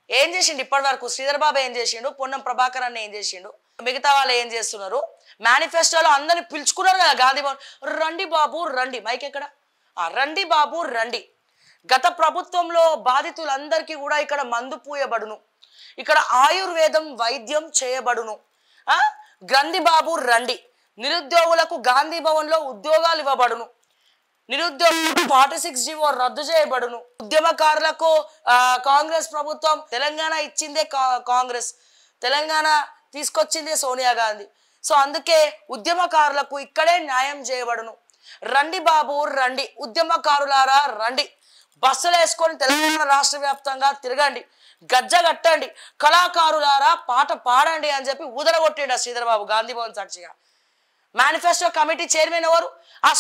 ఏం చేసిండు ఇప్పటి వరకు? శ్రీధర్ బాబు ఏం చేసిండు? పొన్నం ప్రభాకర్ అన్న ఏం చేసిండు? మిగతా వాళ్ళు ఏం చేస్తున్నారు? మేనిఫెస్టోలో అందరిని పిలుచుకున్నారు కదా గాంధీ భవన్. రండి బాబు రండి, మైక్ ఎక్కడ? రండి బాబు రండి. గత ప్రభుత్వంలో బాధితులందరికీ కూడా ఇక్కడ మందు పూయబడును, ఇక్కడ ఆయుర్వేదం వైద్యం చేయబడును. గాంధీ బాబు రండి. నిరుద్యోగులకు గాంధీ భవన్లో ఉద్యోగాలు ఇవ్వబడును, నిరుద్యోగులకు 46 జీవో రద్దు చేయబడును. ఉద్యమకారులకు కాంగ్రెస్ ప్రభుత్వం, తెలంగాణ ఇచ్చిందే కాంగ్రెస్, తెలంగాణ తీసుకొచ్చిందే సోనియా గాంధీ. సో అందుకే ఉద్యమకారులకు ఇక్కడే న్యాయం చేయబడును. రండి బాబు రండి, ఉద్యమకారులారా రండి. బస్సులు వేసుకొని తెలంగాణ రాష్ట్ర వ్యాప్తంగా తిరగండి, గజ్జ కట్టండి, కళాకారులారా పాట పాడండి అని చెప్పి ఊదరగొట్టిండు శ్రీధర్ బాబు గాంధీ భవన్ సాక్షిగా. మేనిఫెస్టో కమిటీ చైర్మన్ ఎవరు?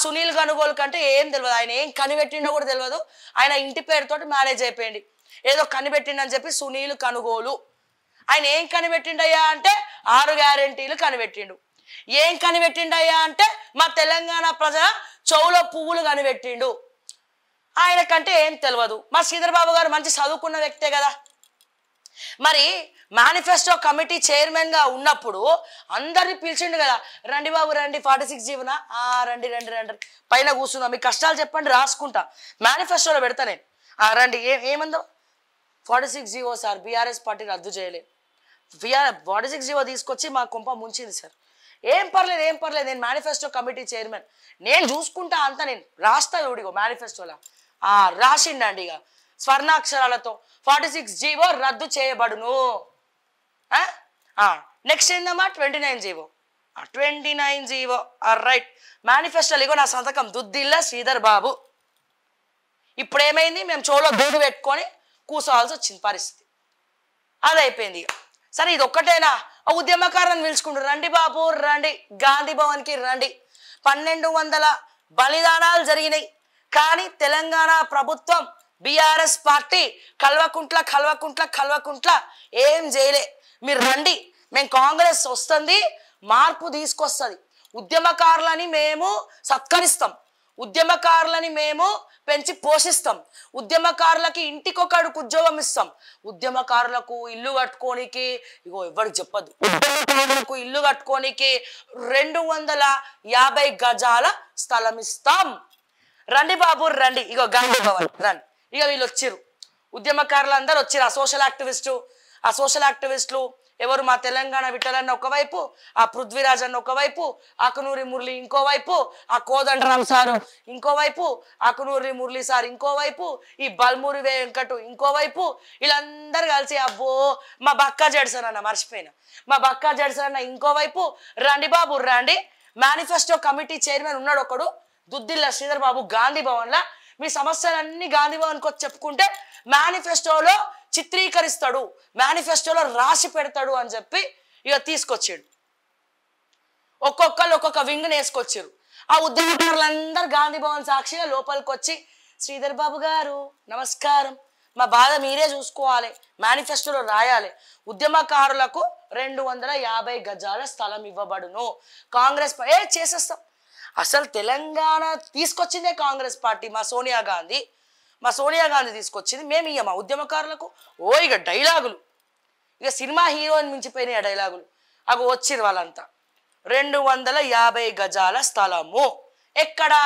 సునీల్ గనుగోలు కంటే ఏం తెలియదు. ఆయన ఏం కనిపెట్టిండో కూడా తెలియదు. ఆయన ఇంటి పేరుతోటి మ్యారేజ్ అయిపోయింది. ఏదో కనిపెట్టిండని చెప్పి సునీల్ కనుగోలు. ఆయన ఏం కనిపెట్టిండయ్యా అంటే 6 గ్యారెంటీలు కనిపెట్టిండు. ఏం కనిపెట్టిండయ్యా అంటే మా తెలంగాణ ప్రజల చెవులో పువ్వులు కనిపెట్టిండు. ఆయన కంటే ఏం తెలియదు. మా శ్రీధర్ బాబు గారు మంచి చదువుకున్న వ్యక్తే కదా. మరి మేనిఫెస్టో కమిటీ చైర్మన్ గా ఉన్నప్పుడు అందరిని పిలిచిండు కదా, రండి బాబు రండి, 46 జీవన రండి రండి రండి, పైన కూర్చుందా, మీ కష్టాలు చెప్పండి రాసుకుంటా, మేనిఫెస్టోలో పెడతా నేను. రండి. ఏమందో 46 జీవో సార్, బీఆర్ఎస్ పార్టీ రద్దు చేయలేదు. 46 జీవో తీసుకొచ్చి మా కొంప ముంచింది సార్. ఏం పర్లేదు ఏం పర్లేదు, నేను మేనిఫెస్టో కమిటీ చైర్మన్, నేను చూసుకుంటా అంతా, నేను రాస్తా చూడిగో మేనిఫెస్టోలా రాసిండండి. ఇక స్వర్ణాక్షరాలతో 46 జీవో రద్దు చేయబడును. నెక్స్ట్ ఏందమ్మా 29 జీవో. 29 GO right. మేనిఫెస్టోలో ఇగో నా సంతకం, దుద్దిల్ల శ్రీధర్ బాబు. ఇప్పుడు ఏమైంది? మేము చోలో దూడు పెట్టుకొని కూర్చోవాల్సి వచ్చింది పరిస్థితి. అది అయిపోయింది. ఇక సరే ఇది ఒక్కటేనా? ఉద్యమకారులను పిలుచుకుంటారు, రండి బాబు రండి, గాంధీ భవన్కి రండి. 1200 బలిదానాలు జరిగినాయి. కానీ తెలంగాణ ప్రభుత్వం, బీఆర్ఎస్ పార్టీ కల్వకుంట్ల ఏం చేయలే. మీరు రండి, మేము కాంగ్రెస్ వస్తుంది, మార్పు తీసుకొస్తుంది, ఉద్యమకారులని మేము సత్కరిస్తాం, ఉద్యమకారులని మేము పెంచి పోషిస్తాం, ఉద్యమకారులకి ఇంటికొకడికి ఉద్యోగం ఇస్తాం, ఉద్యమకారులకు ఇల్లు కట్టుకోనికి, ఇగో ఎవరికి చెప్పద్దు, ఉద్యమకారులకు ఇల్లు కట్టుకోనికి 250 గజాల స్థలం ఇస్తాం. రండి బాబు రండి. ఇగో గాంధీ భవన్ రండి. ఇక వీళ్ళు వచ్చిర్రు, ఉద్యమకారులు అందరూ వచ్చిర్రు. ఆ సోషల్ యాక్టివిస్టులు ఎవరు? మా తెలంగాణ విఠలన్న ఒకవైపు, పృథ్వీరాజ్ అన్న ఒకవైపు, ఆకునూరి మురళి ఇంకోవైపు, కోదండరామ్ సారు ఇంకోవైపు, ఆకునూరి మురళి సార్ ఇంకోవైపు, ఈ బల్మూరి వెంకటు ఇంకోవైపు, వీళ్ళందరూ కలిసి అబ్బో మా బక్కా జడ్సన్ అన్న, మర్చిపోయినా, మా బక్కా జడ్సన్ అన్న ఇంకోవైపు, రండి బాబు రండి. మేనిఫెస్టో కమిటీ చైర్మన్ ఉన్నాడు ఒకడు, దుద్దిల్ల శ్రీధర్ బాబు, గాంధీ భవన్లో మీ సమస్యలన్నీ గాంధీ భవన్కి వచ్చి చెప్పుకుంటే మేనిఫెస్టోలో చిత్రీకరిస్తాడు, మేనిఫెస్టోలో రాసి పెడతాడు అని చెప్పి ఇక తీసుకొచ్చాడు. ఒక్కొక్కరు ఒక్కొక్క వింగ్ని వేసుకొచ్చారు. ఆ ఉద్యమకారులందరూ గాంధీ భవన్ సాక్షిగా లోపలికి వచ్చి, శ్రీధర్ బాబు గారు నమస్కారం, మా బాధ మీరే చూసుకోవాలి, మేనిఫెస్టోలో రాయాలి, ఉద్యమకారులకు 250 గజాల స్థలం ఇవ్వబడును, కాంగ్రెస్ చేసేస్తాం. అసలు తెలంగాణ తీసుకొచ్చిందే కాంగ్రెస్ పార్టీ, మా సోనియా గాంధీ తీసుకొచ్చింది, మేము ఇయ్యమా ఉద్యమకారులకు? ఇక డైలాగులు, ఇక సినిమా హీరోని మించిపోయినాయి ఆ డైలాగులు. అవి వచ్చిరు వాళ్ళంతా. 250 గజాల స్థలము ఎక్కడా?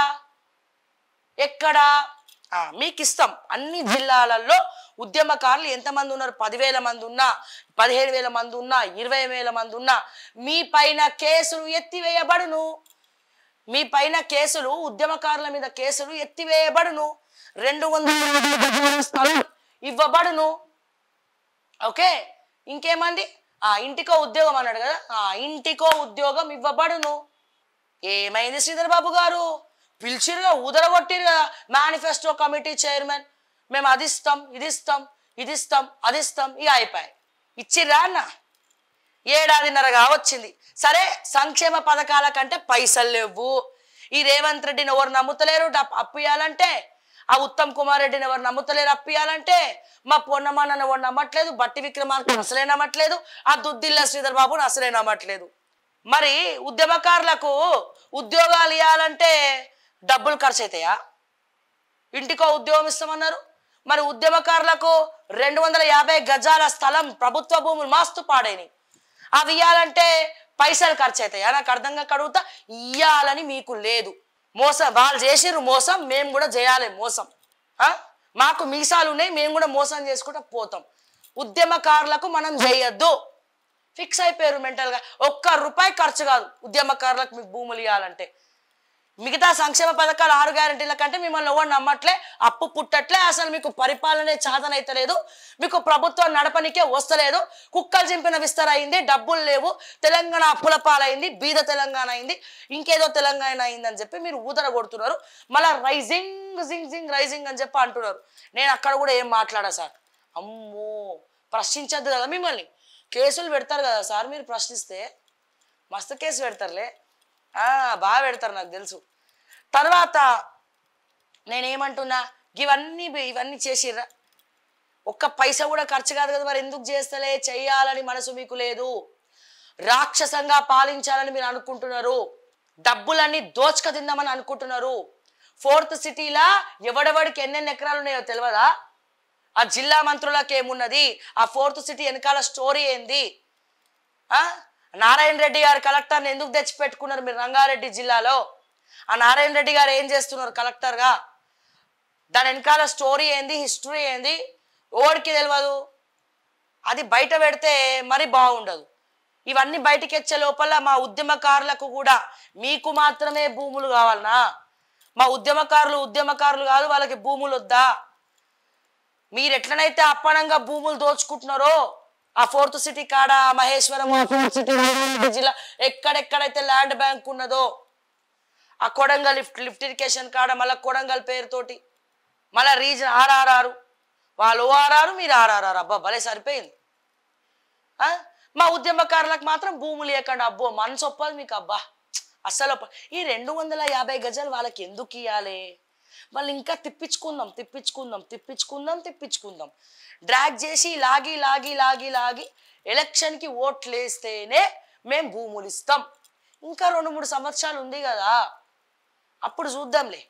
మీకు ఇస్తాం. అన్ని జిల్లాలలో ఉద్యమకారులు ఎంతమంది ఉన్నారు? 10,000 మంది ఉన్నా, 15,000 మంది ఉన్నా, 20,000 మంది ఉన్నా, మీ పైన కేసులు ఎత్తివేయబడును. మీ పైన కేసులు, ఉద్యమకారుల మీద కేసులు ఎత్తివేయబడును. 250 గజాల స్థలం ఇవ్వబడును. ఓకే, ఇంకేమండి? ఇంటికో ఉద్యోగం అన్నాడు కదా, ఇంటికో ఉద్యోగం ఇవ్వబడును. ఏమైంది శ్రీధర్ బాబు గారు? పిలిచిరుగా, ఊదరగొట్టిరు కదా మేనిఫెస్టో కమిటీ చైర్మన్, మేము అది ఇస్తాం, ఇది ఇస్తాం, ఇది ఇస్తాం, అది ఇస్తాం, ఇక అయిపోయాయి. ఇచ్చిర్రా అన్న? 7 ఏడాదిన్నరగా వచ్చింది. సరే, సంక్షేమ పథకాల కంటే పైసలు లేవు. ఈ రేవంత్ రెడ్డిని ఎవరు నమ్ముతలేరు అప్పు ఇవ్వాలంటే, ఆ ఉత్తమ్ కుమార్ రెడ్డిని ఎవరు నమ్ముతలేరు అప్పు ఇవ్వాలంటే, మా పొన్నమానని ఎవరు నమ్మట్లేదు, బట్టి విక్రమార్క అసలే నమ్మట్లేదు, ఆ దుద్దిల్ల శ్రీధర్ బాబుని అసలే నమ్మట్లేదు. మరి ఉద్యమకారులకు ఉద్యోగాలు ఇవ్వాలంటే డబ్బులు ఖర్చు అవుతాయా? ఇంటికో ఉద్యోగం ఇస్తామన్నారు. మరి ఉద్యమకారులకు 250 గజాల స్థలం ప్రభుత్వ భూములు మస్తు పాడైనవి. అవి ఇవ్వాలంటే పైసలు ఖర్చు అవుతాయి. నాకు అర్థంగా కడుగుతా, ఇయ్యాలని మీకు లేదు. మోసం వాళ్ళు చేసిర్రు మోసం, మేము కూడా చేయాలి మోసం. మాకు మీసాలు ఉన్నాయి, మేము కూడా మోసం చేసుకుంటూ పోతాం. ఉద్యమకారులకు మనం చేయొద్దు, ఫిక్స్ అయిపోయారు మెంటల్గా. ₹1 ఖర్చు కాదు ఉద్యమకారులకు మీకు భూములు ఇవ్వాలంటే. మిగతా సంక్షేమ పథకాలు 6 గ్యారెంటీల కంటే మిమ్మల్ని ఎవరు నమ్మట్లే, అప్పు పుట్టట్లే, అసలు మీకు పరిపాలనే చాతనైతలేదు, మీకు ప్రభుత్వం నడపనికే వస్తలేదు. కుక్కలు చింపిన విస్తర అయింది, డబ్బులు లేవు, తెలంగాణ అప్పుల పాలైంది, బీద తెలంగాణ అయింది, ఇంకేదో తెలంగాణ అయిందని చెప్పి మీరు ఊదర కొడుతున్నారు. మళ్ళీ రైజింగ్ అని చెప్పి అంటున్నారు. నేను అక్కడ కూడా ఏం మాట్లాడా సార్. అమ్మో, ప్రశ్నించద్దు కదా మిమ్మల్ని, కేసులు పెడతారు కదా సార్. మీరు ప్రశ్నిస్తే మస్తు కేసు పెడతారులే, బాగా పెడతారు నాకు తెలుసు. తర్వాత నేనేమంటున్నా, ఇవన్నీ చేసిర్రా, ఒక్క పైసా కూడా ఖర్చు కాదు కదా, మరి ఎందుకు చేస్తలే? చెయ్యాలని మనసు మీకు లేదు, రాక్షసంగా పాలించాలని మీరు అనుకుంటున్నారు, డబ్బులన్నీ దోచుక తిందామని అనుకుంటున్నారు. 4th సిటీలా ఎవడెవడికి ఎన్నెన్ని ఎకరాలు ఉన్నాయో తెలియదా? ఆ జిల్లా మంత్రులకు ఏమున్నది? ఆ 4th సిటీ వెనకాల స్టోరీ ఏంది? నారాయణ రెడ్డి గారు కలెక్టర్ని ఎందుకు తెచ్చిపెట్టుకున్నారు మీరు రంగారెడ్డి జిల్లాలో? ఆ నారాయణ రెడ్డి గారు ఏం చేస్తున్నారు కలెక్టర్గా? దాని వెనకాల స్టోరీ ఏంది, హిస్టరీ ఏంది ఓడికి తెలియదు. అది బయట పెడితే మరి బాగుండదు. ఇవన్నీ బయటికి వచ్చే లోపల మా ఉద్యమకారులకు కూడా మీకు మాత్రమే భూములు కావాలనా? మా ఉద్యమకారులు కాదు, వాళ్ళకి భూములు వద్దా? మీరు ఎట్లనైతే అప్పనంగా భూములు దోచుకుంటున్నారో ఆ 4th సిటీ కాడ, మహేశ్వరం, 4th సిటీ జిల్లా ఎక్కడెక్కడైతే ల్యాండ్ బ్యాంక్ ఉన్నదో, ఆ కొడంగల్ లిఫ్ట్ ఇరిగేషన్ కాడ మళ్ళీ కొడంగల్ పేరుతోటి మళ్ళీ రీజన్ RRR, వాళ్ళు ORR, మీరు RRR. అబ్బా భలే సరిపోయింది. మా ఉద్యమకారులకు మాత్రం భూములు ఇవ్వకండి. అబ్బో మనసు ఒప్పదు మీకు. అబ్బా అస్సలు ఈ 250 గజాలు వాళ్ళకి ఎందుకు ఇవ్వాలి? వాళ్ళు ఇంకా తిప్పించుకుందాం డ్రాగ్ చేసి లాగి ఎలక్షన్కి ఓట్లు వేస్తేనే మేము భూములు ఇస్తాం. ఇంకా 2-3 సంవత్సరాలు ఉంది కదా, అప్పుడు చూద్దాంలే.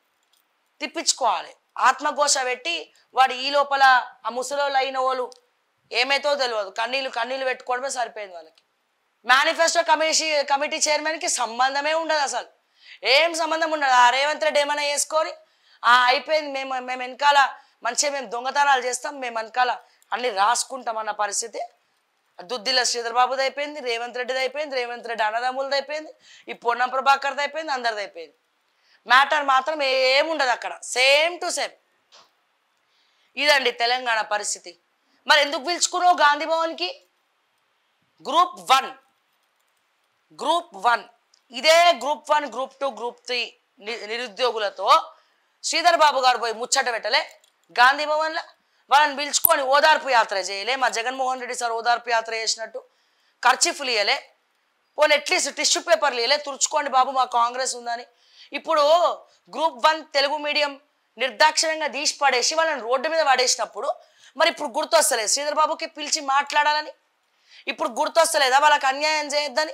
తిప్పించుకోవాలి, ఆత్మఘోష పెట్టి వాడు ఈ లోపల ఆ ముసలోళ్ళు అయిన వాళ్ళు ఏమైతో తెలియదు, కన్నీళ్ళు పెట్టుకోవడమే సరిపోయింది వాళ్ళకి. మేనిఫెస్టో కమిటీ చైర్మన్కి సంబంధమే ఉండదు, అసలు ఏం సంబంధం ఉండదు. ఆ రేవంత్ రెడ్డి ఏమైనా వేసుకొని అయిపోయింది, మేము వెనకాల మంచిగా మేము దొంగతనాలు చేస్తాం, మేము వెనకాల అన్ని రాసుకుంటాం అన్న పరిస్థితి. దుద్దిల శ్రీధర్ బాబుది అయిపోయింది, రేవంత్ రెడ్డిది అయిపోయింది, రేవంత్ రెడ్డి అన్నదమ్ములది అయిపోయింది, ఈ పొన్నం ప్రభాకర్ది అయిపోయింది, అందరిది అయిపోయింది. మ్యాటర్ మాత్రం ఏముండదు అక్కడ, సేమ్ టు సేమ్. ఇదండి తెలంగాణ పరిస్థితి. మరి ఎందుకు పిలుచుకున్నావు గాంధీ భవన్కి? గ్రూప్ 1 ఇదే group 1, group 2, group 3 నిరుద్యోగులతో Sridhar Babu గారు పోయి ముచ్చట పెట్టలే గాంధీ భవన్లో? వాళ్ళని పిలుచుకొని ఓదార్పు యాత్ర చేయలే? మా జగన్మోహన్ రెడ్డి సార్ ఓదార్పు యాత్ర చేసినట్టు ఖర్చీఫ్లు ఇవ్వలే? పోనీ అట్లీస్ట్ టిష్యూ పేపర్లు ఇవ్వలే? తుడుచుకోండి బాబు మా కాంగ్రెస్ ఉందని. ఇప్పుడు గ్రూప్ 1 తెలుగు మీడియం నిర్దాక్షిణ్యంగా తీసి పడేసి వాళ్ళని రోడ్డు మీద పడేసినప్పుడు మరి ఇప్పుడు గుర్తొస్తలేదు శ్రీధర్ బాబుకి పిలిచి మాట్లాడాలని? ఇప్పుడు గుర్తొస్తలేదా వాళ్ళకి అన్యాయం చేయొద్దని?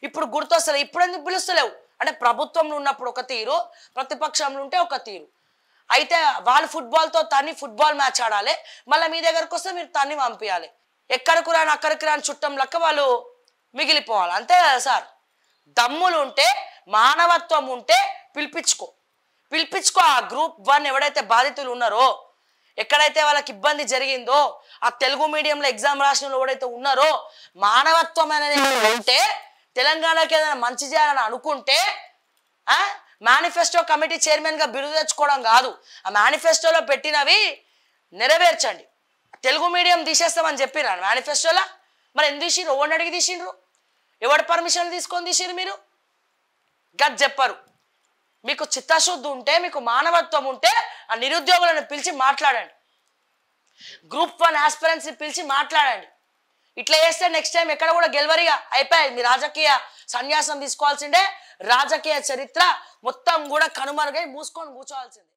ఇప్పుడు గుర్తొస్తలేదు. ఇప్పుడు ఎందుకు పిలుస్తలేవు అంటే ప్రభుత్వంలో ఉన్నప్పుడు ఒక తీరు, ప్రతిపక్షంలో ఉంటే ఒక తీరు. అయితే వాళ్ళు ఫుట్బాల్తో తన్ని ఫుట్బాల్ మ్యాచ్ ఆడాలి, మళ్ళీ మీ దగ్గరకు వస్తే మీరు తన్ని పంపించాలి. ఎక్కడికి రాని అక్కడికి రాని చుట్టం లెక్క వాళ్ళు మిగిలిపోవాలి, అంతే కదా సార్? దమ్ములు ఉంటే, మానవత్వం ఉంటే పిలిపించుకో. ఆ గ్రూప్ 1 ఎవడైతే బాధితులు ఉన్నారో, ఎక్కడైతే వాళ్ళకి ఇబ్బంది జరిగిందో, ఆ తెలుగు మీడియంలో ఎగ్జామ్ రాసిన ఎవడైతే ఉన్నారో, మానవత్వం అనేది ఉంటే, తెలంగాణకి ఏదైనా మంచి చేయాలని అనుకుంటే మేనిఫెస్టో కమిటీ చైర్మన్గా బిరుదు తెచ్చుకోవడం కాదు, ఆ మేనిఫెస్టోలో పెట్టినవి నెరవేర్చండి. తెలుగు మీడియం తీసేస్తామని చెప్పిరా మేనిఫెస్టోలో? మరి ఎందుకు తీసిండ్రు? ఎవరిని అడిగి తీసిండ్రు? ఎవరి పర్మిషన్ తీసుకొని తీసిండ్రు మీరు? గది చెప్పరు. మీకు చిత్తశుద్ధి ఉంటే, మీకు మానవత్వం ఉంటే ఆ నిరుద్యోగులను పిలిచి మాట్లాడండి. గ్రూప్ 1 ఆస్పిరెన్సీ పిలిచి మాట్లాడండి. ఇట్లా చేస్తే నెక్స్ట్ టైం ఎక్కడ కూడా గెలవరిగా అయిపోయాయి. మీ రాజకీయ సన్యాసం తీసుకోవాల్సిందే, రాజకీయ చరిత్ర మొత్తం కూడా కనుమరుగై మూసుకొని కూర్చోవాల్సిందే.